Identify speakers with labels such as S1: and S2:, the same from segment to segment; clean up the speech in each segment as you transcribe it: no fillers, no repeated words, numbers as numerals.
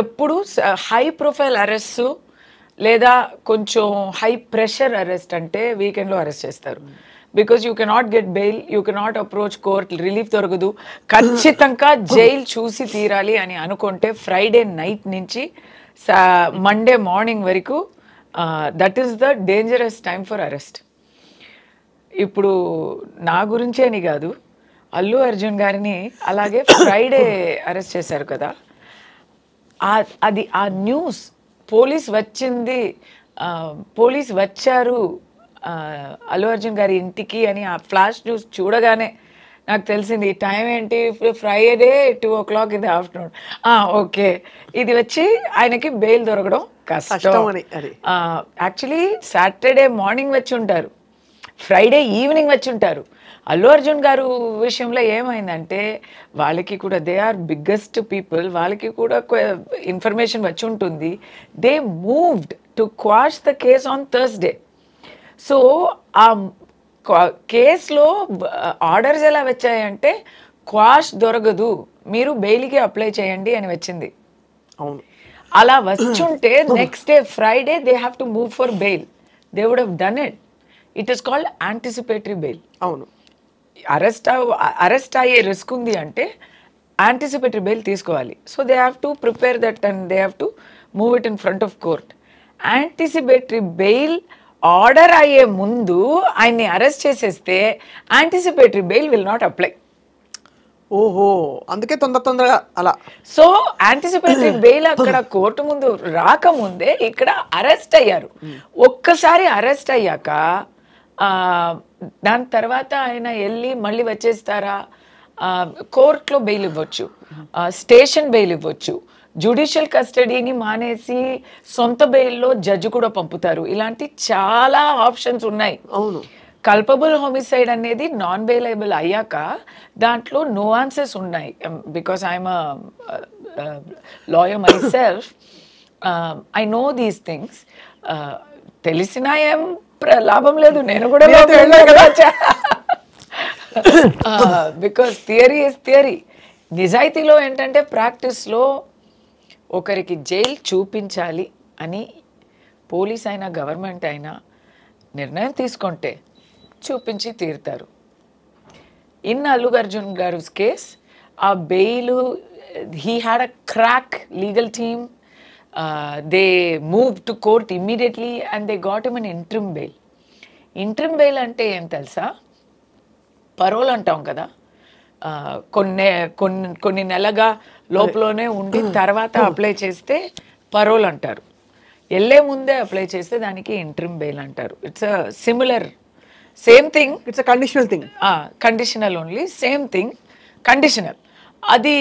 S1: ఎప్పుడు high profile arrest లేదా కొంచెం హై ప్రెషర్ అరెస్ట్ అంటే వీకెండ్లో అరెస్ట్ చేస్తారు. Because you cannot get bail, you cannot approach court, relief దొరకదు, ఖచ్చితంగా జైల్ చూసి తీరాలి అని అనుకుంటే ఫ్రైడే నైట్ నుంచి మండే మార్నింగ్ వరకు that is the dangerous time for arrest. ఇప్పుడు నా గురించే అని కాదు, అల్లు అర్జున్ గారిని అలాగే ఫ్రైడే అరెస్ట్ చేశారు కదా. అది ఆ న్యూస్ పోలీస్ వచ్చింది, పోలీస్ వచ్చారు అల్లు అర్జున్ గారి ఇంటికి అని ఆ ఫ్లాష్ న్యూస్ చూడగానే నాకు తెలిసింది ఈ టైం ఏంటి, Friday 2 o'clock in the afternoon. Okay, ఇది వచ్చి ఆయనకి బెయిల్ దొరకడం కష్టం. యాక్చువల్లీ సాటర్డే మార్నింగ్ వచ్చి ఉంటారు, ఫ్రైడే ఈవినింగ్ వచ్చి ఉంటారు. అల్లు అర్జున్ గారు విషయంలో ఏమైందంటే వాళ్ళకి కూడా దే ఆర్ బిగ్గెస్ట్ పీపుల్, వాళ్ళకి కూడా ఇన్ఫర్మేషన్ వచ్చి ఉంటుంది. They moved to quash the case on Thursday. So ఆ కేసులో ఆర్డర్స్ ఎలా వచ్చాయంటే క్వాష్ దొరకదు, మీరు బెయిల్కి అప్లై చేయండి అని వచ్చింది.
S2: అవును,
S1: అలా వచ్చుంటే next day Friday they have to move for bail, they would have done it. It is called anticipatory bail.
S2: అవును,
S1: అరెస్ట్ అయ్యే రిస్క్ ఉంది అంటే యాంటిసిపేటరీ బెయిల్ తీసుకోవాలి. So they have to prepare that and they have to move it in front of court. Anticipatory bail order అయ్యే ముందు ఆయన్ని arrest చేసేస్తే anticipatory bail will not apply.
S2: ఓహో, అందుకే తొందరగా అలా.
S1: సో యాంటిసిపేటరీ బెయిల్ అక్కడ కోర్టు ముందు రాకముందే ఇక్కడ అరెస్ట్ అయ్యారు. ఒక్కసారి అరెస్ట్ అయ్యాక దాని తర్వాత ఆయన వెళ్ళి మళ్ళీ వచ్చేస్తారా, కోర్టులో బెయిల్ ఇవ్వచ్చు, స్టేషన్ బెయిల్ ఇవ్వచ్చు, జ్యుడిషియల్ కస్టడీని మానేసి సొంత బెయిల్లో జడ్జి కూడా పంపుతారు. ఇలాంటి చాలా ఆప్షన్స్ ఉన్నాయి.
S2: అవును,
S1: కల్పబుల్ హోమిసైడ్ అనేది నాన్ బెయిలబుల్ అయ్యాక దాంట్లో నువాన్సెస్ ఉన్నాయి. Because I'm lawyer my self, I know these things. తెలిసినా ఏం లాభం లేదు, నేను కూడా బికాస్ థియరీ ఇస్ థియరీ. నిజాయితీలో ఏంటంటే ప్రాక్టీస్లో ఒకరికి జైలు చూపించాలి అని పోలీస్ అయినా గవర్నమెంట్ అయినా నిర్ణయం తీసుకుంటే చూపించి తీరుతారు. ఇన్ అల్లు అర్జున్ గారు కేస్ ఆ bail, he had a crack legal team, they move to court immediately and they got him an interim bail. Interim bail అంటే ఏం తెలుసా, పరోల్ అంటాం కదా, కొన్ని నెలగా లోపలనే ఉండి తర్వాత అప్లై చేస్తే పరోల్ అంటారు. వెళ్ళే ముందే అప్లై చేస్తే దానికి ఇంట్రిమ్ బెయిల్ అంటారు. It's a similar, same thing,
S2: it's a conditional thing.
S1: Conditional only, same thing, conditional. అది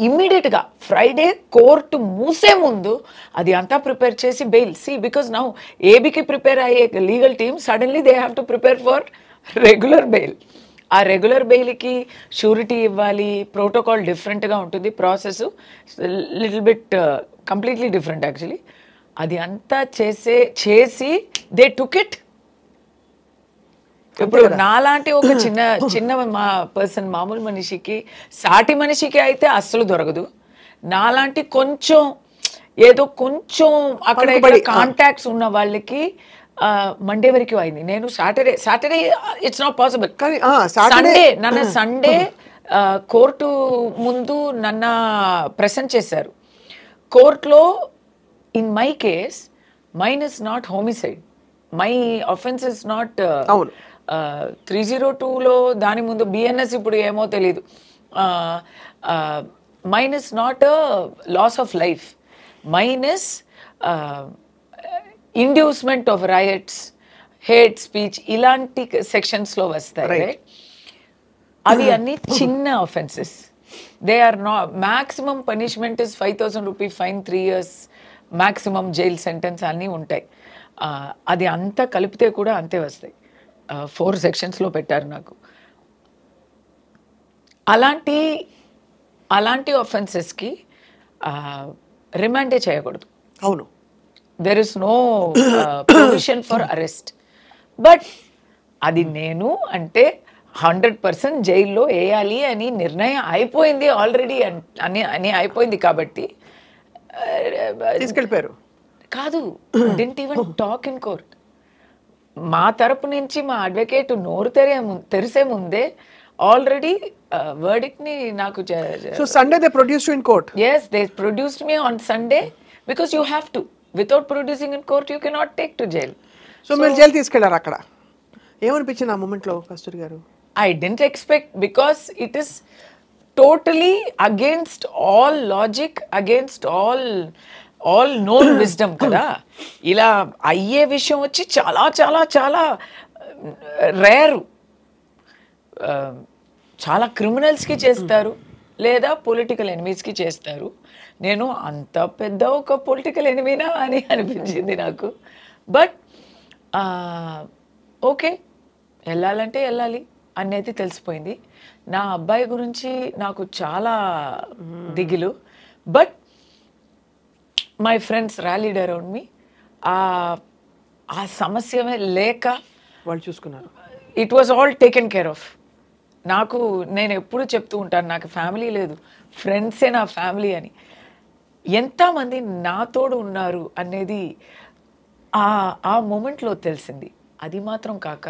S1: ఇమ్మీడియట్గా ఫ్రైడే కోర్టు మూసే ముందు అది అంతా ప్రిపేర్ చేసి బెయిల్. సి బికాస్ నౌ ఏబీకి ప్రిపేర్ అయ్యే legal team suddenly they have to prepare for regular bail. ఆ రెగ్యులర్ బెయిల్కి షూరిటీ ఇవ్వాలి, ప్రోటోకాల్ డిఫరెంట్గా ఉంటుంది, process little bit completely different actually. అది అంతా చేసి దే టుక్ ఇట్. ఇప్పుడు నాలాంటి ఒక చిన్న పర్సన్, మామూలు మనిషికి, సాటి మనిషికి అయితే అస్సలు దొరకదు. నాలాంటి కొంచెం ఏదో కొంచెం అక్కడ కాంటాక్ట్స్ ఉన్న వాళ్ళకి మండే వరకు అయింది. నేను సాటర్డే ఇట్స్ నాట్ పాసిబుల్, కానీ సండే కోర్టు ముందు నన్ను ప్రెసెంట్ చేశారు. కోర్టులో in my case mine is not homicide, my offence is not 302లో దాని ముందు బిఎన్ఎస్, ఇప్పుడు ఏమో తెలీదు. Mine is not loss of life, mine is inducement of rights, hate speech, ఇలాంటి సెక్షన్స్లో వస్తాయి. అవి అన్ని చిన్న offences. They are not, maximum punishment is 5,000 rupee fine, 3 years maximum jail sentence అన్నీ ఉంటాయి. అది అంతా కలిపితే కూడా అంతే వస్తాయి. 4 sectionsలో పెట్టారు నాకు. అలాంటి ఆఫెన్సెస్కి రిమాండే చేయకూడదు.
S2: అవును,
S1: there is no provision for arrest. But అది నేను అంటే 100% జైల్లో వేయాలి అని నిర్ణయం అయిపోయింది ఆల్రెడీ అని అయిపోయింది కాబట్టి
S2: తీసుకెళ్ళిపోయారు.
S1: కాదు, didn't even talk in court. మా తరపు నుంచి మా అడ్వకేట్ నోరు తెరిసే ముందే ఆల్రెడీ వర్డిక్ట్ ని నాకు
S2: so Sunday they produced in court.
S1: yes they produced me on Sunday because you have to, without producing in court you cannot take to jail.
S2: So మీరు jail తీసుకెళ్లారు. అక్కడ ఏమనిపించింది ఆ మూమెంట్ లో కస్తూరి గారు?
S1: I didn't expect, because it is totally against all logic, against all known wisdom కదా. ఇలా అయ్యే విషయం వచ్చి చాలా చాలా చాలా రేరు. చాలా క్రిమినల్స్కి చేస్తారు, లేదా పొలిటికల్ ఎనిమీస్కి చేస్తారు. నేను అంత పెద్ద ఒక పొలిటికల్ ఎనిమీనా అని అనిపించింది నాకు. బట్ ఓకే, వెళ్ళాలంటే వెళ్ళాలి అనేది తెలిసిపోయింది. నా అబ్బాయి గురించి నాకు చాలా దిగులు. But my friends rallied around me. ఆ సమస్యమే లేక
S2: వాళ్ళు చూసుకున్నారు.
S1: It was all taken care of. నేను ఎప్పుడు చెప్తూ ఉంటాను, నాకు ఫ్యామిలీ లేదు, ఫ్రెండ్సే నా ఫ్యామిలీ అని. ఎంతమంది నాతోడు ఉన్నారు అనేది ఆ మూమెంట్లో తెలిసింది. అది మాత్రం కాక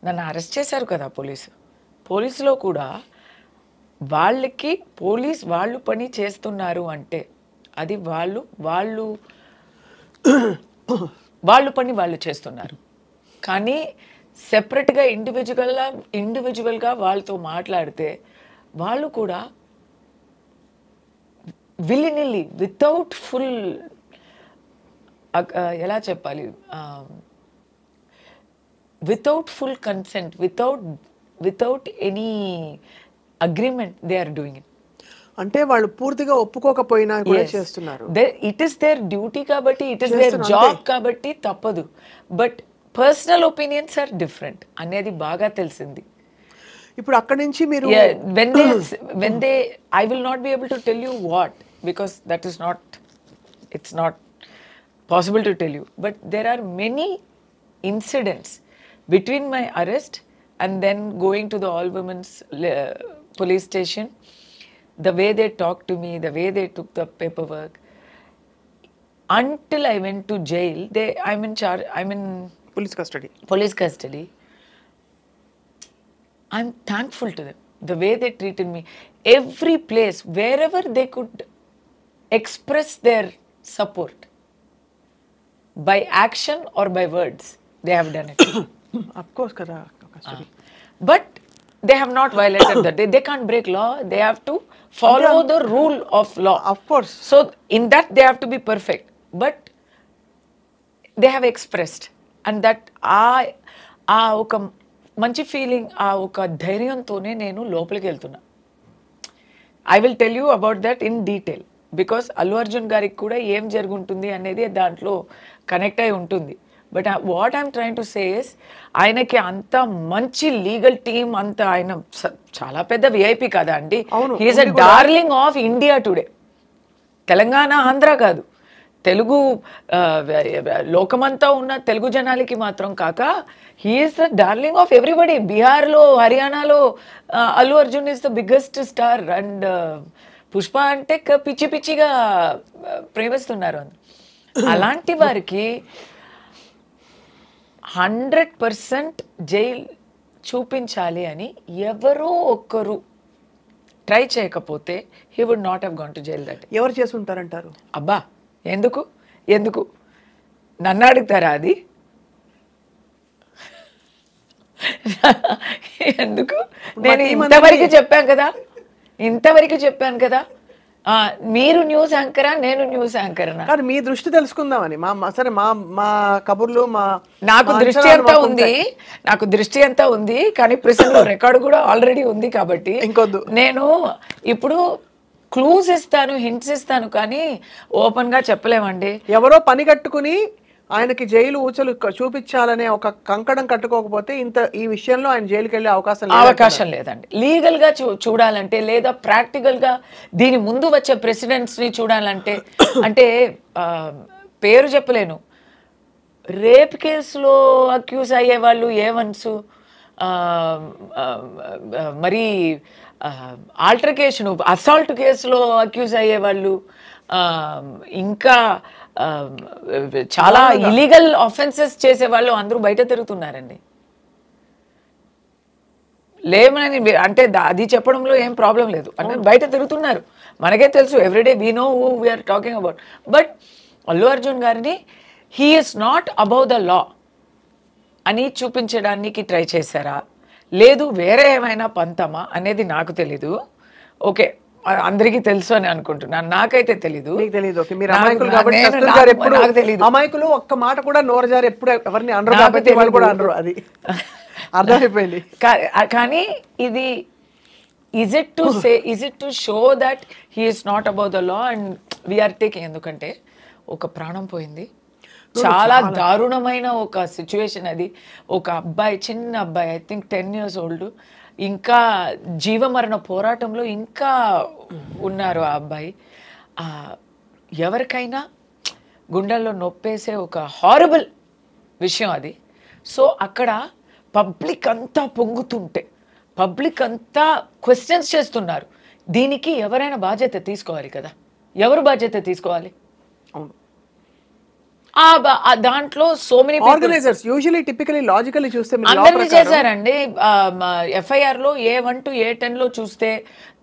S1: నన్ను అరెస్ట్ చేశారు కదా పోలీసులో కూడా వాళ్ళకి వాళ్ళు పని చేస్తున్నారు అంటే అది వాళ్ళు పని వాళ్ళు చేస్తున్నారు. కానీ సెపరేట్గా ఇండివిజువల్గా వాళ్ళతో మాట్లాడితే వాళ్ళు కూడా విల్లినిల్లీ వితౌట్ ఫుల్ ఎలా చెప్పాలి, without full consent, without any agreement, they are doing it.
S2: అంటే వాళ్ళు పూర్తిగా ఒప్పుకోకపోయినా కూడా చేస్తున్నారు.
S1: It is their duty కాబట్టి, it is their job కాబట్టి తప్పదు. But personal opinions are different అనేది బాగా తెలిసింది.
S2: ఇప్పుడు అక్కడి నుంచి మీరు
S1: when they I will not be able to tell you what, because that is not, it's not possible to tell you. But there are many incidents between my arrest and then going to the all women's police station, the way they talked to me, the way they took the paperwork, until I went to jail. I'm in police custody. I'm thankful to them, the way they treated me. Every place, wherever they could express their support by action or by words, they have done it.
S2: Of course kada Kasturi.
S1: But they have not violated that. They can't break law. They have to follow the rule of law.
S2: Of course.
S1: So in that they have to be perfect. But they have expressed, and that oka manchi feeling, oka ధైర్యంతోనే నేను లోపలికి వెళ్తున్నా. I will tell you about that in detail, because Allu Arjun గారికి కూడా ఏం జరుగుంటుంది అనేది దాంట్లో connect అయి ఉంటుంది. But what I'm trying to say is, ఆయనకి అంత మంచి లీగల్ టీమ్, అంత ఆయన చాలా పెద్ద విఐపి కదా అండి. He is a darling of India today. Telangana, Andhra కాదు, తెలుగు లోకమంతా ఉన్న తెలుగు జనాలకి మాత్రం కాక he is the darling of everybody. బీహార్లో, హర్యానాలో Allu Arjun is the biggest star. And Pushpa అంటే పిచ్చి పిచ్చిగా ప్రేమిస్తున్నారు. అలాంటి వారికి 100% జైల్ చూపించాలి అని ఎవరో ఒక్కరు ట్రై చేయకపోతే he would not have gone to jail. That
S2: ఎవరు చేసి ఉంటారంటారు?
S1: అబ్బా, ఎందుకు నన్ను అడుగుతారా అది? ఎందుకు? నేను ఇంతవరకు చెప్పాను కదా. మీరు న్యూస్ యాంకరా, నేను న్యూస్ యాంకర్నా?
S2: కానీ మీ దృష్టి తెలుసుకుందామని. సరే, మా కబుర్లు,
S1: నాకు దృష్టి అంతా ఉంది, కానీ ప్రెసెంట్ రికార్డు కూడా ఆల్రెడీ ఉంది. కాబట్టి
S2: ఇంకొద్దు, నేను
S1: ఇప్పుడు క్లూస్ ఇస్తాను, హింట్స్ ఇస్తాను, కానీ ఓపెన్ గా చెప్పలేమండి.
S2: ఎవరో పని కట్టుకుని ఆయనకి జైలు ఊచలు చూపించాలనే ఒక కంకణం కట్టుకోకపోతే ఈ విషయంలో ఆయన జైలుకి వెళ్ళే అవకాశం
S1: లేదండి. లీగల్ గా చూడాలంటే, లేదా ప్రాక్టికల్ గా దీని ముందు వచ్చే ప్రెసిడెంట్స్ ని చూడాలంటే, అంటే పేరు చెప్పలేను, రేప్ కేసులో అక్యూజ్ అయ్యే వాళ్ళు ఏవన్సు, మరి ఆల్టర్కేషన్, అసాల్ట్ కేసులో అక్యూజ్ అయ్యేవాళ్ళు, ఇంకా ఆ, చాలా ఇలీగల్ ఆఫెన్సెస్ చేసే వాళ్ళు అందరూ బయట తిరుగుతున్నారండి. లేమని అంటే అది చెప్పడంలో ఏం ప్రాబ్లం లేదు, అంటే బయట తిరుగుతున్నారు, మనకే తెలుసు, everyday we know who we are talking about. But Allu Arjun గారిని he is not above the law అని చూపించడానికి ట్రై చేశారా, లేదు వేరే ఏమైనా పంతమా అనేది నాకు తెలీదు. ఓకే, అందరికీ తెలుసు అని అనుకుంటున్నాను, నాకైతే తెలీదు.
S2: మీకు తెలియదు, ఓకే, మీరు అమాయకులు కాబట్టి కస్తూరి గారు ఎప్పుడు
S1: నాకు తెలీదు.
S2: అమాయకులు ఒక్క మాట కూడా నోరు జారి ఎప్పుడు ఎవరిని అనరు కాబట్టి వాళ్ళు కూడా అనరు, అది అర్థమైపోయింది.
S1: కానీ ఇది is it to show that he is not about the law and we are taking, ఎందుకంటే ఒక ప్రాణం పోయింది, చాలా దారుణమైన ఒక సిచ్యువేషన్ అది. ఒక అబ్బాయి, చిన్న అబ్బాయి, ఐ థింక్ 10 years old, ఇంకా జీవమరణ పోరాటంలో ఇంకా ఉన్నారు ఆ అబ్బాయి. ఎవరికైనా గుండెల్లో నొప్పేసే ఒక హారబుల్ విషయం అది. సో అక్కడ పబ్లిక్ అంతా పొంగుతుంటే, పబ్లిక్ అంతా క్వశ్చన్స్ చేస్తున్నారు, దీనికి ఎవరైనా బాధ్యత తీసుకోవాలి కదా, ఎవరు బాధ్యత తీసుకోవాలి?
S2: అవును,
S1: దాంట్లో so many
S2: organisers usually typically logically చూస్తే
S1: అందరినీ చేశారండి. FIR లో A1 to A10 లో చూస్తే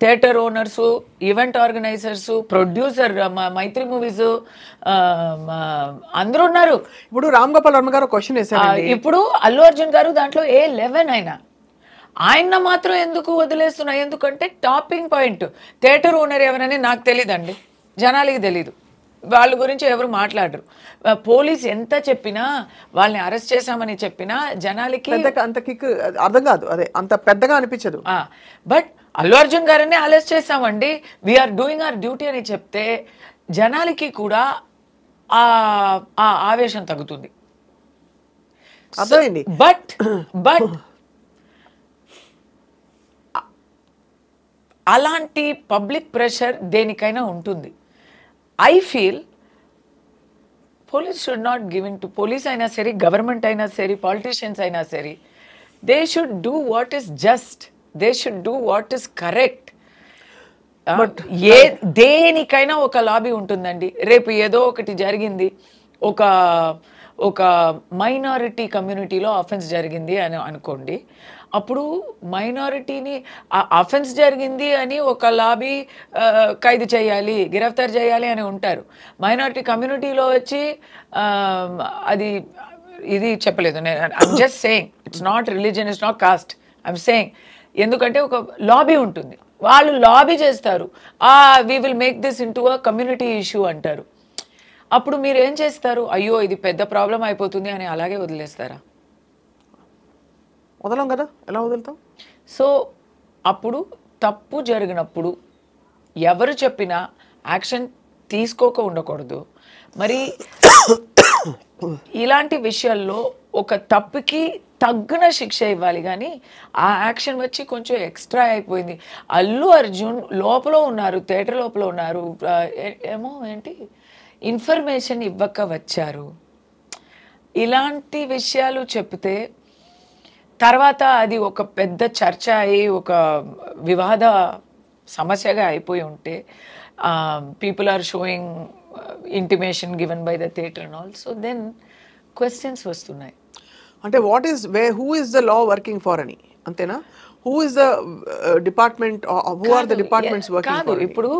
S1: theatre owners, event organisers, producer, Mythri Movies అందరూ ఉన్నారు.
S2: ఇప్పుడు రామ్ గోపాల్ వర్మ గారు క్వశ్చన్ వేశారు,
S1: ఇప్పుడు అల్లు అర్జున్ గారు దాంట్లో A11 అయినా ఆయన మాత్రం ఎందుకు వదిలేస్తున్నా? ఎందుకంటే టాపింగ్ పాయింట్ థియేటర్ ఓనర్ ఎవరని నాకు తెలియదండి, జనాలకి తెలీదు, వాళ్ళ గురించి ఎవరు మాట్లాడరు. పోలీస్ ఎంత చెప్పినా, వాళ్ళని అరెస్ట్ చేశామని చెప్పినా జనాలకి
S2: అంత కిక్ అర్థం కాదు, అదే అంత పెద్దగా అనిపించదు.
S1: బట్ అల్లు అర్జున్ గారిని అరెస్ట్ చేశామండి, వీఆర్ డూయింగ్ అవర్ డ్యూటీ అని చెప్తే జనాలకి కూడా ఆ ఆవేశం తగ్గుతుంది.
S2: అర్థమైంది.
S1: బట్ అలాంటి పబ్లిక్ ప్రెషర్ దేనికైనా ఉంటుంది. I feel police should not give in to, police అయినా సరే, గవర్నమెంట్ అయినా సరే, పాలిటీషియన్స్ అయినా సరే, they should do what is just, they should do what is correct. దేనికైనా ఒక లాబీ ఉంటుందండి. రేపు ఏదో ఒకటి జరిగింది, ఒక మైనారిటీ కమ్యూనిటీలో అఫెన్స్ జరిగింది అని అనుకోండి, అప్పుడు మైనారిటీని అఫెన్స్ జరిగింది అని ఒక లాబీ ఖైదు చేయాలి, గిరఫ్తార్ చేయాలి అని ఉంటారు. మైనారిటీ కమ్యూనిటీలో వచ్చి అది ఇది చెప్పలేదు. I'm just saying, it's not religion, it's not cost, I'm saying. ఎందుకంటే ఒక లాబీ ఉంటుంది, వాళ్ళు లాబీ చేస్తారు, we will make this into a community issue అంటారు. అప్పుడు మీరు ఏం చేస్తారు? అయ్యో ఇది పెద్ద ప్రాబ్లం అయిపోతుంది అని అలాగే వదిలేస్తారా?
S2: వదలం కదా, ఎలా వదులుతాం?
S1: సో అప్పుడు తప్పు జరిగినప్పుడు ఎవరు చెప్పినా యాక్షన్ తీసుకోక ఉండకూడదు. మరి ఇలాంటి విషయాల్లో ఒక తప్పుకి తగ్గిన శిక్ష ఇవ్వాలి, కానీ ఆ యాక్షన్ వచ్చి కొంచెం ఎక్స్ట్రా అయిపోయింది. అల్లు అర్జున్ లోపల ఉన్నారు, థియేటర్ లోపల ఉన్నారు, ఏమో ఏంటి ఇన్ఫర్మేషన్ ఇవ్వక వచ్చారు, ఇలాంటి విషయాలు చెప్తే తర్వాత అది ఒక పెద్ద చర్చ అయి ఒక వివాద సమస్యగా అయిపోయి ఉంటే, people are showing intimation given by the theatre and all, so then questions వస్తున్నాయి.
S2: అంటే what is who is the law working for అని, అంతేనా? Who is the department, who are the departments working for?
S1: ఇప్పుడు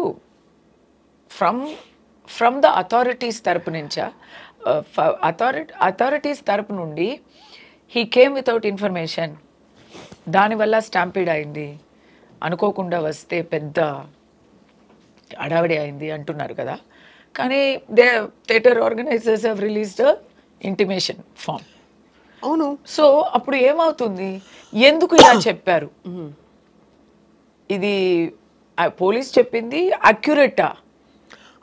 S1: from the authorities తరపు నుంచా, authorities తరపు నుండి he came without information, దానివల్ల స్టాంపీడ్ అయింది, అనుకోకుండా వస్తే పెద్ద అడావిడి అయింది అంటున్నారు కదా. కానీ theatre organisers have released intimation form.
S2: అవును.
S1: సో అప్పుడు ఏమవుతుంది, ఎందుకు ఇలా చెప్పారు, ఇది పోలీస్ చెప్పింది అక్యురేటా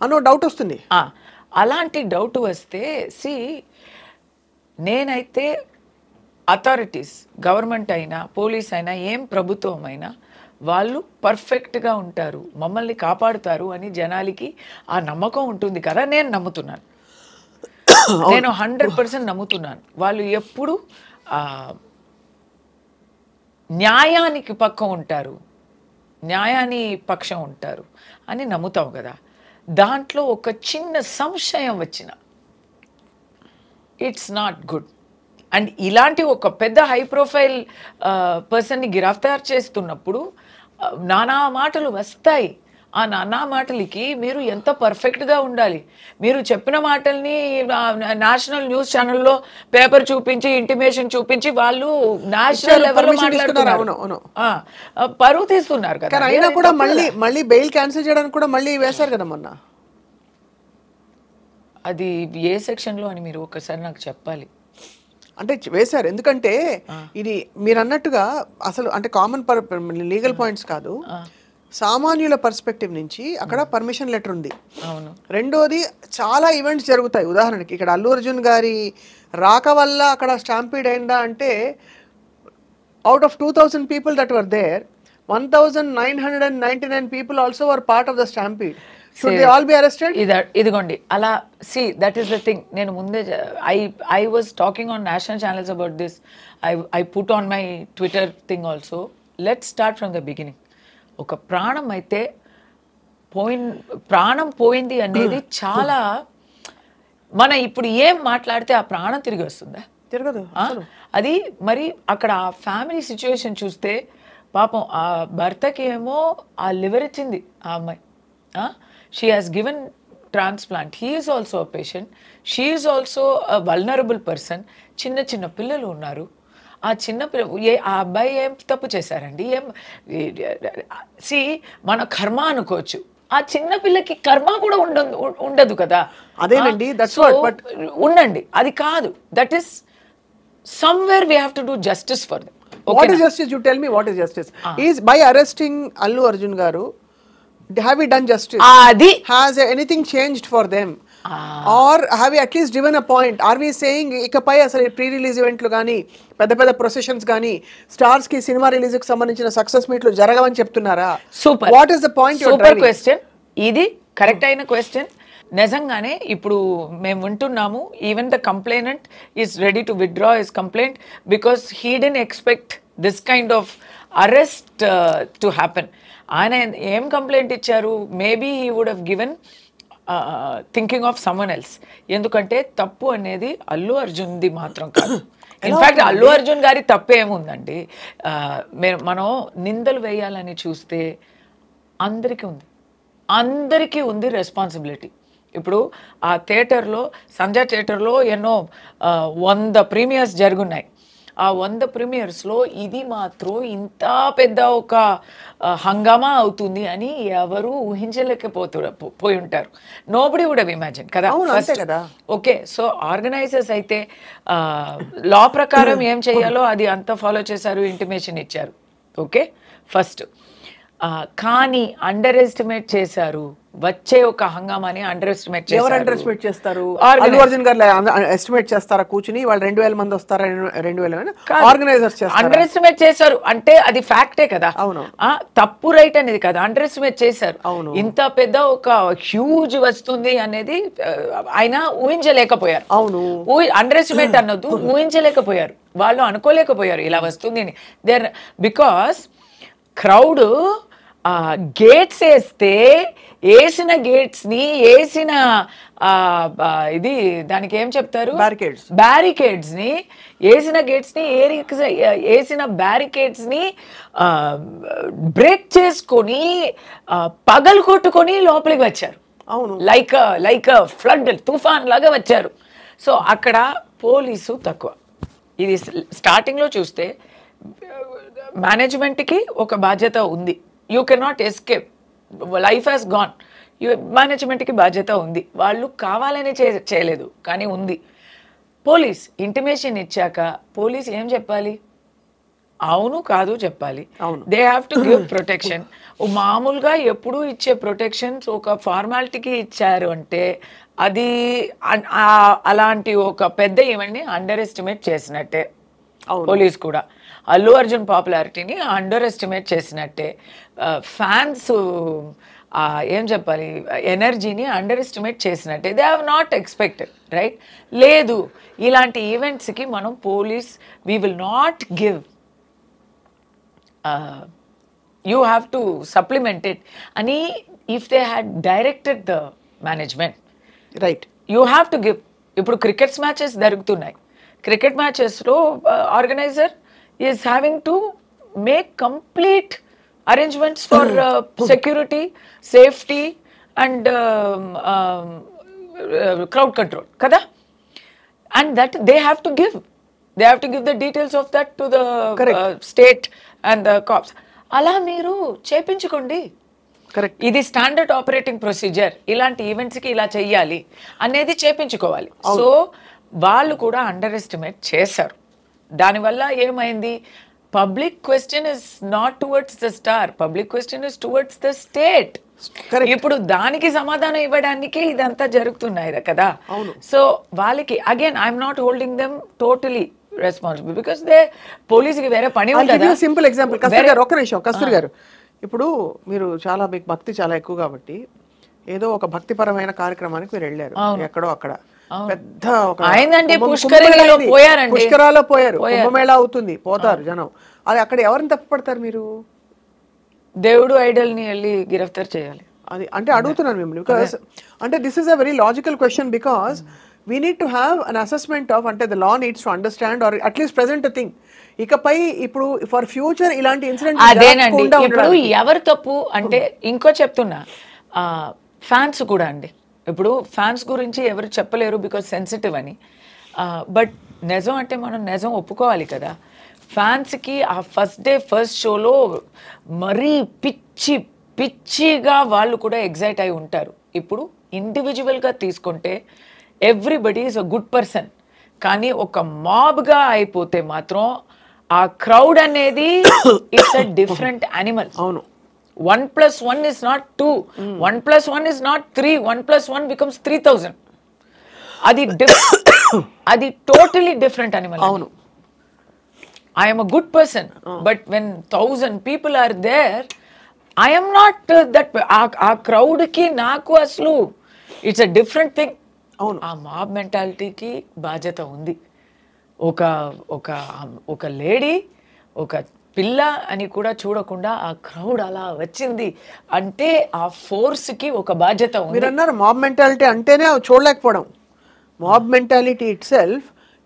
S2: అనో డౌట్ వస్తుంది.
S1: అలాంటి డౌట్ వస్తే నేనైతే అథారిటీస్, గవర్నమెంట్ అయినా పోలీస్ అయినా ఏం ప్రభుత్వం అయినా వాళ్ళు పర్ఫెక్ట్గా ఉంటారు, మమ్మల్ని కాపాడుతారు అని జనాలకి ఆ నమ్మకం ఉంటుంది కదా. నేను నమ్ముతున్నాను, నేను 100% నమ్ముతున్నాను. వాళ్ళు ఎప్పుడు న్యాయానికి పక్షం ఉంటారు అని నమ్ముతాం కదా. దాంట్లో ఒక చిన్న సంశయం వచ్చిన ఇట్స్ నాట్ గుడ్. అండ్ ఇలాంటి ఒక పెద్ద హై ప్రొఫైల్ పర్సన్ని గిరఫ్తార్ చేస్తున్నప్పుడు నానా మాటలు వస్తాయి. ఆ నానా మాటలకి మీరు ఎంత పర్ఫెక్ట్గా ఉండాలి. మీరు చెప్పిన మాటల్ని నేషనల్ న్యూస్ ఛానల్లో పేపర్ చూపించి ఇంటిమేషన్ చూపించి వాళ్ళు నేషనల్ లెవెల్లో మాట్లాడుతున్నారు, పరువు తీస్తున్నారు కదా.
S2: అయినా కూడా మళ్ళీ బెయిల్ క్యాన్సిల్ చేయడానికి కూడా మళ్ళీ వేశారు కదా మొన్న.
S1: అది ఏ సెక్షన్లో అని మీరు ఒకసారి నాకు చెప్పాలి.
S2: అంటే వేశారు, ఎందుకంటే ఇది మీరు అన్నట్టుగా అసలు అంటే కామన్ లీగల్ పాయింట్స్ కాదు, సామాన్యుల పర్స్పెక్టివ్ నుంచి అక్కడ పర్మిషన్ లెటర్ ఉంది. రెండోది చాలా ఈవెంట్స్ జరుగుతాయి. ఉదాహరణకి ఇక్కడ అల్లు అర్జున్ గారి రాక వల్ల అక్కడ స్టాంపీడ్ అయిందా అంటే out of 2000 people that were there, 1999 people also were part of the stampede. Should they all be arrested?
S1: ఇదిగోండి అలా. see, that is the thing. నేను ముందే I was talking on national channels about this. I put on my Twitter thing also. Let's start from the beginning. ఒక ప్రాణం అయితే ప్రాణం పోయింది అనేది చాలా, మన ఇప్పుడు ఏం మాట్లాడితే ఆ ప్రాణం తిరిగి వస్తుందా?
S2: తిరగదు.
S1: అది మరి అక్కడ ఆ ఫ్యామిలీ సిచ్యువేషన్ చూస్తే పాపం ఆ భర్తకి ఏమో ఆ లివర్ ఇచ్చింది ఆ అమ్మాయి. She has given transplant. He is also a patient, she is also a vulnerable person. చిన్న చిన్న పిల్లలు ఉన్నారు. ఆ చిన్న ఆ అబ్బాయి ఏం తప్పు చేశారండి? మన కర్మ అనుకోవచ్చు, ఆ చిన్న పిల్లకి కర్మ కూడా ఉండదు కదా.
S2: అదేనండి,
S1: ఉండండి, అది కాదు. That is somewhere we have to do justice for them.
S2: What is justice? You tell me what is justice. Is by arresting Allu Arjun garu, have we done justice? Has anything changed for them? Or have we at least given a point? Are we saying ikapai asalu pre-release eventlu gaani పెద్ద processions gaani stars ki cinema release కి సంబంధించిన success మీట్లు జరగవని చెప్తున్నారా?
S1: Super.
S2: What is the point you are
S1: driving? Super question. ఇది correct అయిన question. నిజంగానే ఇప్పుడు మేము వింటున్నాము, even the complainant is ready to withdraw his complaint because he didn't expect this kind of arrest to happen. ఆయన ఏం complaint ఇచ్చారు? Maybe he would have given thinking of someone else. ఎందుకంటే తప్పు అనేది అల్లు అర్జున్ది మాత్రం కాదు. ఇన్ఫ్యాక్ట్ అల్లు అర్జున్ గారి తప్పు ఏముందండి? మనం నిందలు వేయాలని చూస్తే అందరికీ ఉంది రెస్పాన్సిబిలిటీ. ఇప్పుడు ఆ థియేటర్లో, సంజయ్ థియేటర్లో ఎన్నో 100 ప్రీమియర్స్ జరుగున్నాయి. ఆ 100 ప్రీమియర్స్లో ఇది మాత్రం ఇంత పెద్ద ఒక హంగామా అవుతుంది అని ఎవరు పోయి ఉంటారు. నోబడి వుడ్ హావ్ ఇమాజిన్ కదా. ఓకే, సో ఆర్గనైజర్స్ అయితే లా ప్రకారం ఏం చేయాలో అది అంతా ఫాలో చేశారు, ఇంటిమేషన్ ఇచ్చారు. Okay, first. కానీ అండర్ ఎస్టిమేట్ చేశారు. వచ్చే ఒక హంగామాని అండర్ ఎస్టిమేట్ చేస్తారు.
S2: ఎవరు అండర్ ఎస్టిమేట్ చేస్తారు? అల్లు అర్జున్ గారు ఎస్టిమేట్ చేస్తారా కూర్చుని? వాళ్ళు 2000 మంది వస్తారా? 2000 ఆర్గనైజర్స్
S1: అండర్ ఎస్టిమేట్ చేశారు అంటే అది ఫ్యాక్టే కదా.
S2: అవును,
S1: తప్పు రైట్ అనేది కదా, అండర్ ఎస్టిమేట్ చేశారు. ఇంత పెద్ద ఒక హ్యూజ్ వస్తుంది అనేది ఆయన ఊహించలేకపోయారు.
S2: అవును,
S1: అండర్ ఎస్టిమేట్ అన్నది ఊహించలేకపోయారు, వాళ్ళు అనుకోలేకపోయారు ఇలా వస్తుంది అని. దేర్ బికాస్ క్రౌడ్ గేట్స్ వేసిన గేట్స్ని వేసిన ఇది దానికి ఏం చెప్తారు, బ్యారికేడ్స్ని వేసిన గేట్స్ని వేసిన బ్యారికేడ్స్ని బ్రేక్ చేసుకొని పగలు కొట్టుకొని లోపలికి వచ్చారు.
S2: అవును,
S1: లైక్ ఫ్లడ్ తుఫాన్ లాగా వచ్చారు. సో అక్కడ పోలీసు తక్కువ. ఇది స్టార్టింగ్లో చూస్తే మేనేజ్మెంట్కి ఒక బాధ్యత ఉంది. You cannot escape, life has gone. మేనేజ్మెంట్కి బాధ్యత ఉంది, వాళ్ళు కావాలనే చేయలేదు కానీ ఉంది. పోలీస్ ఇంటిమేషన్ ఇచ్చాక పోలీస్ ఏం చెప్పాలి? అవును కాదు చెప్పాలి. They have to give protection. మామూలుగా ఎప్పుడు ఇచ్చే ప్రొటెక్షన్స్ ఒక ఫార్మాలిటీకి ఇచ్చారు అంటే అది అలాంటి ఒక పెద్ద ఈవెంట్ని అండర్ ఎస్టిమేట్ చేసినట్టే. పోలీస్ కూడా అల్లు అర్జున్ పాపులారిటీని అండర్ ఎస్టిమేట్ చేసినట్టే. ఫ్యాన్స్ ఏం చెప్పాలి, ఎనర్జీని అండర్ ఎస్టిమేట్ చేసినట్టే. They have not expected, right? లేదు, ఇలాంటి ఈవెంట్స్కి మనం police we will not give, you have to supplement it అని if they had directed the management,
S2: right
S1: you have to give. ఇప్పుడు క్రికెట్స్ మ్యాచెస్ జరుగుతున్నాయి. క్రికెట్ మ్యాచెస్లో organiser is having to make complete arrangements for security, safety and crowd control kada, and that they have to give the details of that to the state and the cops. అలా మీరు చేపించుకోండి.
S2: Correct.
S1: ఇది standard operating procedure, ఇలాంటి events కి ఇలా చెయ్యాలి అనేది చేపించుకోవాలి. So వాళ్ళు కూడా అండర్ ఎస్టిమేట్ చేశారు. దానివల్ల ఏమైంది, public question is not towards the star, public question is towards the state. ఇప్పుడు దానికి సమాధానం ఇవ్వడానికి ఇదంతా జరుగుతున్నాయి కదా. సో వాళ్ళకి again I'm not holding them totally responsible because they పోలీసుకి వేరే పని ఉంటుంది.
S2: సింపుల్ ఎగ్జాంపుల్ కస్తూరి గారు, ఒక్క నిమిషం కస్తూరి గారు, ఇప్పుడు మీరు చాలా మీకు భక్తి చాలా ఎక్కువ కాబట్టి ఏదో ఒక భక్తిపరమైన కార్యక్రమానికి మీరు వెళ్ళారు ఎక్కడో అక్కడ, పెద్ద ఒక పుష్కరాల్లో పోయారు, కుంభమేళా అవుతుంది, పోతారు జనం, అది అక్కడ ఎవరిని తప్పుపడతారు మీరు?
S1: దేవుడు ఐడల్ ని వెళ్ళి గిరఫ్తార్ చేయాలి.
S2: అది అంటే అడుగుతున్నాను మిమ్మల్ని, బికాస్ అంటే this is a very logical question, because we need to have an assessment of, అంటే the law needs to understand or at least present thing. ఇకపై ఇప్పుడు ఫర్ ఫ్యూచర్ ఇలాంటి ఇన్సిడెంట్
S1: అదేనండి. ఇప్పుడు ఎవరు తప్పు అంటే ఇంకో చెప్తున్నా, ఫ్యాన్స్ కూడా అండి. ఇప్పుడు ఫ్యాన్స్ గురించి ఎవరు చెప్పలేరు బికాస్ సెన్సిటివ్ అని, బట్ నిజం అంటే మనం నిజం ఒప్పుకోవాలి కదా. ఫ్యాన్స్కి ఆ ఫస్ట్ డే ఫస్ట్ షోలో మరీ పిచ్చిగా వాళ్ళు కూడా ఎగ్జైట్ అయి ఉంటారు. ఇప్పుడు ఇండివిజువల్గా తీసుకుంటే everybody is a good person, కానీ ఒక మాబ్గా అయిపోతే మాత్రం ఆ క్రౌడ్ అనేది ఇట్స్ అ డిఫరెంట్ యానిమల్.
S2: అవును,
S1: 1+1 is not 2, 1+1 is not 3, 1+1 becomes 3000. అది totally different animal.
S2: అవును,
S1: I am a good person, but when 1000 people are there, I am not that. ఆ crowd కి నాకు అసలు it's a different thing.
S2: అవును,
S1: ఆ mob మెంటాలిటీకి బాధ్యత ఉంది. ఒక లేడీ, ఒక పిల్ల అని కూడా చూడకుండా ఆ క్రౌడ్ అలా వచ్చింది అంటే ఆ ఫోర్స్ కి ఒక బాధ్యత ఉంది.
S2: మీరు అన్నారు మాబ్ మెంటాలిటీ అంటేనే అవి చూడలేకపోవడం. Mob mentality itself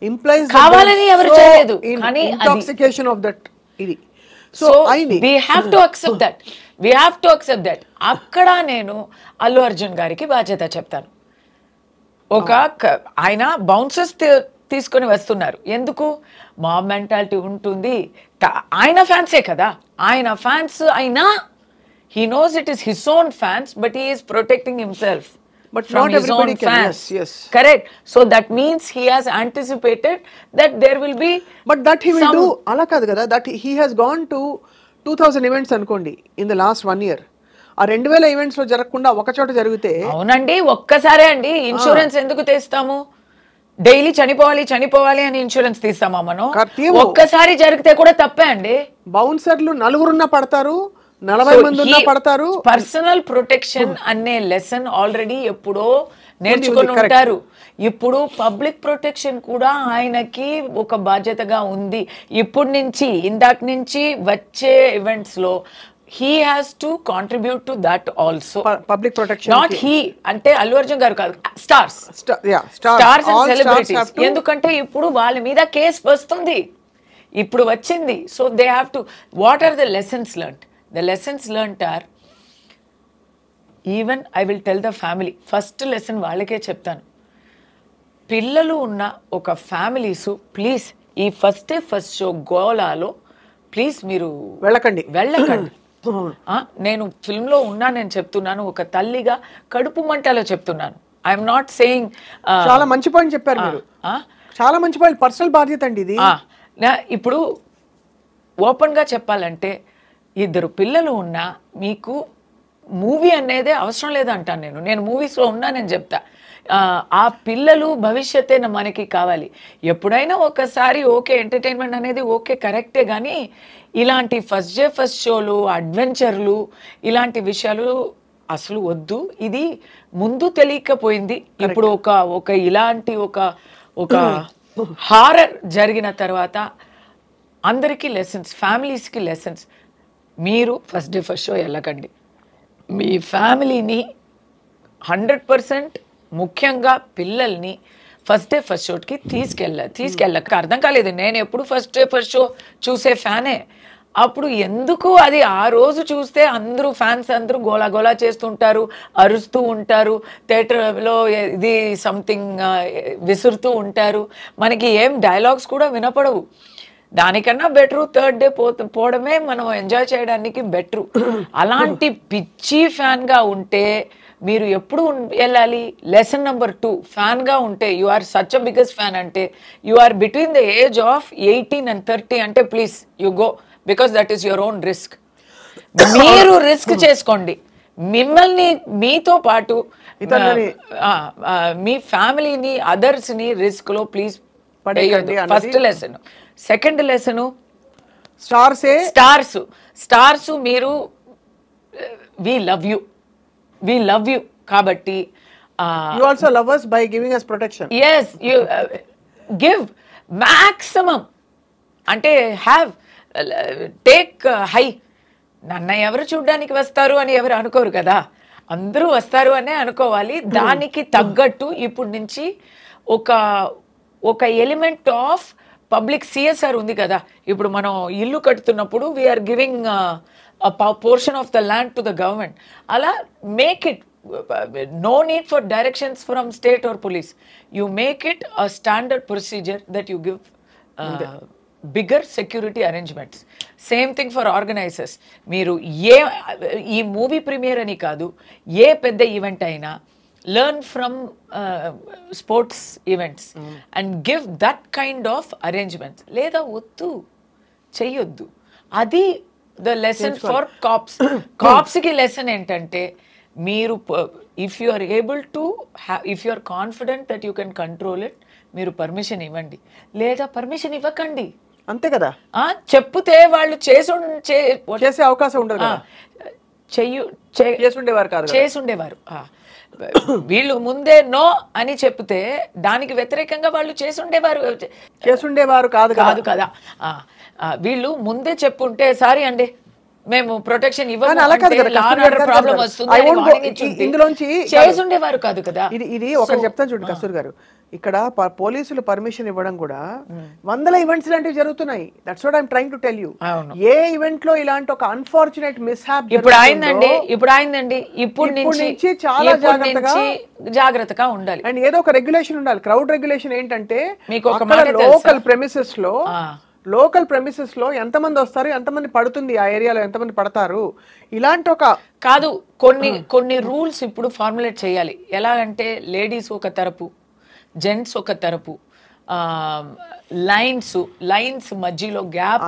S2: implies
S1: కావాలని ఎవరు చేయలేదు, కానీ
S2: ఇంటాక్సికేషన్ ఆఫ్ దట్ ఇది.
S1: So we have to accept that. అక్కడ నేను అల్లు అర్జున్ గారికి బాధ్యత చెప్తాను. ఆయన బౌన్సర్స్ తీసుకొని వస్తున్నారు, ఎందుకు? మాబ్ మెంటాలిటీ ఉంటుంది. ఆయన ఫ్యాన్సే కదా, ఆయన ఫ్యాన్స్ అయినా he knows it is his own fans, but he is protecting himself
S2: but
S1: from
S2: not
S1: his
S2: everybody
S1: own
S2: can.
S1: fans.
S2: Yes.
S1: Correct. So that means he has anticipated that there will be,
S2: but that he will do. Ala kaadu kada, that he has gone to 2000 events అనుకోండి in the last 1 year. ఆ 2000 events లో జరగకుండా ఒక చోట జరిగితే,
S1: అవునండి, ఒక్కసారే అండి. ఇన్సూరెన్స్ ఎందుకు తీస్తాము? డైలీ చనిపోవాలి అని ఇన్సూరెన్స్ తీస్తామా మనం? ఒక్కసారి జరిగితే కూడా తప్పే అండి.
S2: బౌన్సర్లు 4 పడతారు, 40 మంది ఉన్నా పడతారు.
S1: పర్సనల్ ప్రొటెక్షన్ అనే లెసన్ ఆల్రెడీ ఎప్పుడో నేర్చుకుని ఉంటారు. ఇప్పుడు పబ్లిక్ ప్రొటెక్షన్ కూడా ఆయనకి ఒక బాధ్యతగా ఉంది. ఇప్పుడు నుంచి ఇందాక నుంచి వచ్చే ఈవెంట్స్ లో he has to contribute to that also.
S2: Public protection,
S1: not he అంటే అల్లు అర్జున్ గారు కాదు, స్టార్స్ అండ్ సెలబ్రిటీస్. ఎందుకంటే ఇప్పుడు వాళ్ళ మీద కేసు వస్తుంది, ఇప్పుడు వచ్చింది. So they have to, what are the lessons learned? The lessons learned are, even I will tell the family, first lesson వాళ్ళకే చెప్తాను. పిల్లలు ఉన్న ఒక ఫ్యామిలీస్ ప్లీజ్ ఈ ఫస్ట్ షో గోలాలో ప్లీజ్ మీరు వెళ్ళకండి. నేను ఫిల్మ్లో ఉన్నా, నేను చెప్తున్నాను, ఒక తల్లిగా కడుపు మంటలో చెప్తున్నాను. I'm not saying.
S2: చాలా మంచి పాయింట్ చెప్పారు మీరు, చాలా మంచి పాయింట్. పర్సనల్ బాధ్యత అండి ఇది.
S1: ఇప్పుడు ఓపెన్గా చెప్పాలంటే 2 పిల్లలు ఉన్నా మీకు మూవీ అనేదే అవసరం లేదంటాను నేను మూవీస్లో ఉన్నా, నేను చెప్తా. ఆ పిల్లలు భవిష్యత్తే మనకి కావాలి. ఎప్పుడైనా ఒకసారి ఓకే ఎంటర్టైన్మెంట్ అనేది ఓకే కరెక్టే, కానీ ఇలాంటి ఫస్ట్ డే ఫస్ట్ షోలు, అడ్వెంచర్లు, ఇలాంటి విషయాలు అసలు వద్దు. ఇది ముందు తెలియకపోయింది. ఇప్పుడు ఒక ఇలాంటి ఒక హారర్ జరిగిన తర్వాత అందరికీ లెసన్స్, ఫ్యామిలీస్కి లెసన్స్. మీరు ఫస్ట్ డే ఫస్ట్ షో వెళ్ళకండి. మీ ఫ్యామిలీని 100% ముఖ్యంగా పిల్లల్ని ఫస్ట్ డే ఫస్ట్ షోకి తీసుకెళ్ళక అర్థం కాలేదు. నేను ఎప్పుడు ఫస్ట్ డే ఫస్ట్ షో చూసే ఫ్యానే. అప్పుడు ఎందుకు అది ఆ రోజు చూస్తే అందరూ ఫ్యాన్స్ అందరూ గోలా చేస్తుంటారు, అరుస్తూ ఉంటారు, థియేటర్లో ఇది సంథింగ్ విసురుతూ ఉంటారు, మనకి ఏం డైలాగ్స్ కూడా వినపడవు. దానికన్నా బెటరు థర్డ్ డే పోవడమే మనం ఎంజాయ్ చేయడానికి బెటరు. అలాంటి పిచ్చి ఫ్యాన్గా ఉంటే మీరు ఎప్పుడు వెళ్ళాలి? లెసన్ నెంబర్ 2, ఫ్యాన్గా ఉంటే you are such a biggest fan అంటే you are between the age of 18 and 30 అంటే please you go, because that is your own risk. మీరు రిస్క్ చేసుకోండి. మిమ్మల్ని మీతో పాటు మీ ఫ్యామిలీని అదర్స్ని రిస్క్లో ప్లీజ్ పడేయండి. First lesson. Second lesson stars మీరు వి లవ్ యూ కాబట్టి
S2: you also love us by giving us protection.
S1: yes you give maximum అంటే టేక్ హై. నన్ను ఎవరు చూడ్డానికి వస్తారు అని ఎవరు అనుకోరు కదా, అందరూ వస్తారు అనే అనుకోవాలి. దానికి తగ్గట్టు ఇప్పుడు నుంచి ఒక ఎలిమెంట్ ఆఫ్ పబ్లిక్ CSR ఉంది కదా. ఇప్పుడు మనం ఇల్లు కడుతున్నప్పుడు we are giving portion of the land to the government. అలా make it no need for directions from state or police. You make it a standard procedure that you give bigger security arrangements. Same thing for organizers. మీరు ఈ movie premier అని కాదు, ఏ పెద్ద event అయినా learn from sports events and give that kind of arrangements. లేదా వద్దు చెయ్యొద్దు. అది ద లెసన్ ఫర్ కాప్స్కి లెసన్ ఏంటంటే మీరు if you are able to if you are confident that you can control it, మీరు పర్మిషన్ ఇవ్వండి, లేదా పర్మిషన్ ఇవ్వకండి.
S2: అంతే కదా.
S1: చెప్తే వాళ్ళు
S2: చేసే అవకాశం ఉండదు.
S1: చేసుండేవారు. వీళ్ళు ముందే నో అని చెప్తే దానికి వ్యతిరేకంగా వాళ్ళు చేసుండేవారు కాదు కదా. వీళ్ళు ముందే చెప్పుంటే సారీ అండి మేము ప్రొటెక్షన్ చేసుండేవారు కాదు కదా.
S2: ఇది ఒకటి చెప్తాను చూడండి కస్తూరి గారు, ఇక్కడ పోలీసులు పర్మిషన్ ఇవ్వడం కూడా వందల ఈవెంట్స్ లాంటివి జరుగుతున్నాయి. That's what I am trying to tell you. A event లో ఇలాంటి ఒక అన్ఫార్చునేట్ మిస్‌హ్యాప్
S1: ఇప్పుడు అయిందండి. ఇప్పుడు నుంచి చాలా జాగ్రత్తగా ఉండాలి.
S2: అండ్ ఏదో ఒక రెగ్యులేషన్ ఉండాలి. క్రౌడ్ రెగ్యులేషన్ ఏంటంటే లోకల్ ప్రెమిసెస్ లో ఎంతమంది వస్తారు, ఎంతమంది పడుతుంది, ఆ ఏరియాలో ఎంతమంది పడతారు, ఇలాంటి ఒక
S1: కాదు కొన్ని రూల్స్ ఇప్పుడు ఫార్ములేట్ చేయాలి. ఎలా అంటే లేడీస్ ఒక తరపు, జెంట్స్ ఒక తరపు, లైన్స్ మధ్యలో గ్యాప్,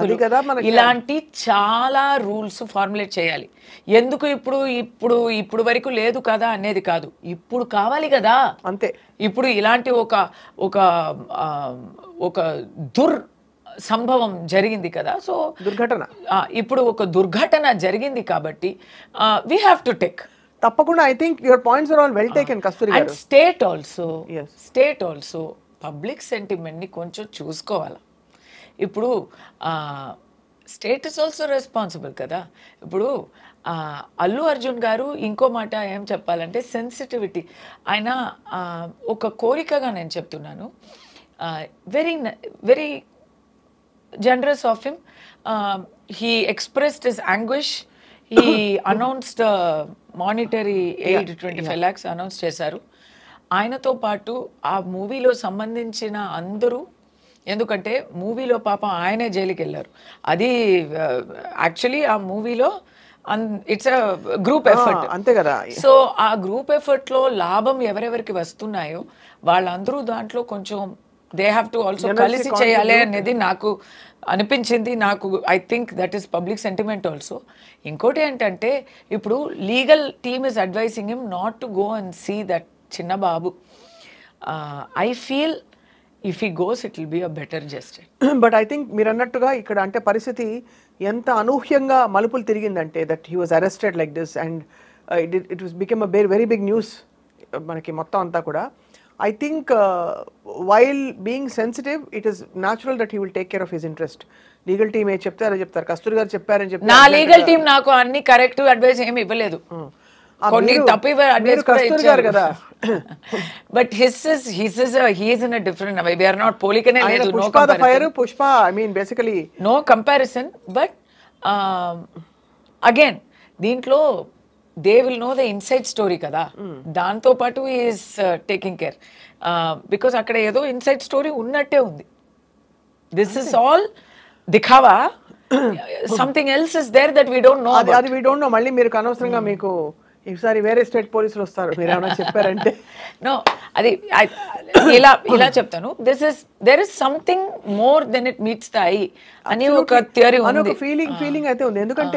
S1: ఇలాంటి చాలా రూల్స్ ఫార్ములేట్ చేయాలి. ఎందుకు ఇప్పుడు వరకు లేదు కదా అనేది కాదు, ఇప్పుడు కావాలి కదా.
S2: అంతే.
S1: ఇప్పుడు ఇలాంటి ఒక సంభవం జరిగింది కదా. సో
S2: దుర్ఘటన,
S1: ఇప్పుడు ఒక దుర్ఘటన జరిగింది కాబట్టి we have to take.
S2: తప్పకుండా. I think your points are all well taken Kasturi garu.
S1: And state also public sentiment ని కొంచెం చూసుకోవాలి. ఇప్పుడు స్టేట్ ఇస్ ఆల్సో రెస్పాన్సిబుల్ కదా. ఇప్పుడు అల్లు అర్జున్ గారు ఇంకో మాట ఏం చెప్పాలంటే సెన్సిటివిటీ. ఆయన ఒక కోరికగా నేను చెప్తున్నాను, very generous of him. He expressed his anguish. He announced monetary aid 25 lakhs announce చేశారు. ఆయనతో పాటు ఆ మూవీలో సంబంధించిన అందరూ, ఎందుకంటే మూవీలో పాపం ఆయనే జైలుకి వెళ్ళారు. అది యాక్చువల్లీ ఆ మూవీలో ఇట్స్ అ గ్రూప్ ఎఫర్ట్,
S2: అంతే కదా.
S1: సో ఆ గ్రూప్ ఎఫర్ట్లో లాభం ఎవరెవరికి వస్తున్నాయో వాళ్ళందరూ దాంట్లో కొంచెం దే హ్యావ్ టు ఆల్సో కలిసి చేయాలి అనేది నాకు అనిపించింది. I think that is public sentiment also. ఇంకోటి ఏంటంటే ఇప్పుడు legal team is advising him not to go and see that చిన్న బాబు. I feel if he goes it will be a better justice.
S2: But I think మీరు అన్నట్టుగా ఇక్కడ అంటే పరిస్థితి ఎంత అనూహ్యంగా మలుపులు తిరిగిందంటే that he was arrested like this and it was become a very big news మనకి మొత్తం అంతా కూడా. I think while being sensitive, it is natural that he will take care of his interest. Legal team ఏ చెప్తారో చెప్తారు, కస్తూరి గారు చెప్పారని చెప్పి
S1: నా లీగల్ టీం నాకు అన్ని కరెక్ట్ అడ్వైస్ ఏమి ఇవ్వలేదు. కొన్ని తప్పి అడ్వైస్ కూడా
S2: కస్తూరి
S1: ఇచ్చారు
S2: గారు కదా.
S1: But he's in a different way. We are not పోలికనే లేదు. No
S2: Pushpa the fire, Pushpa I mean basically
S1: no comparison. But again దీంట్లో they will know the inside story కదా, దాంతో పాటు ఈస్ టేకింగ్ కేర్. బికాస్ అక్కడ ఏదో ఇన్సైడ్ స్టోరీ ఉన్నట్టే ఉంది. దిస్ ఇస్ ఆల్ దిఖావా. Something else is there that we don't know.
S2: అది వీ డోంట్ నో. మళ్ళీ మీరు అనవసరంగా మీకు ఈసారి వేరే స్టేట్ పోలీసులు వస్తారు మీరు ఏమైనా చెప్పారంటే.
S1: నో, అది ఇలా చెప్తాను. There is something more than it meets the eye అని ఒక థియరీ ఉంది.
S2: ఒక ఫీలింగ్ అయితే ఉంది. ఎందుకంటే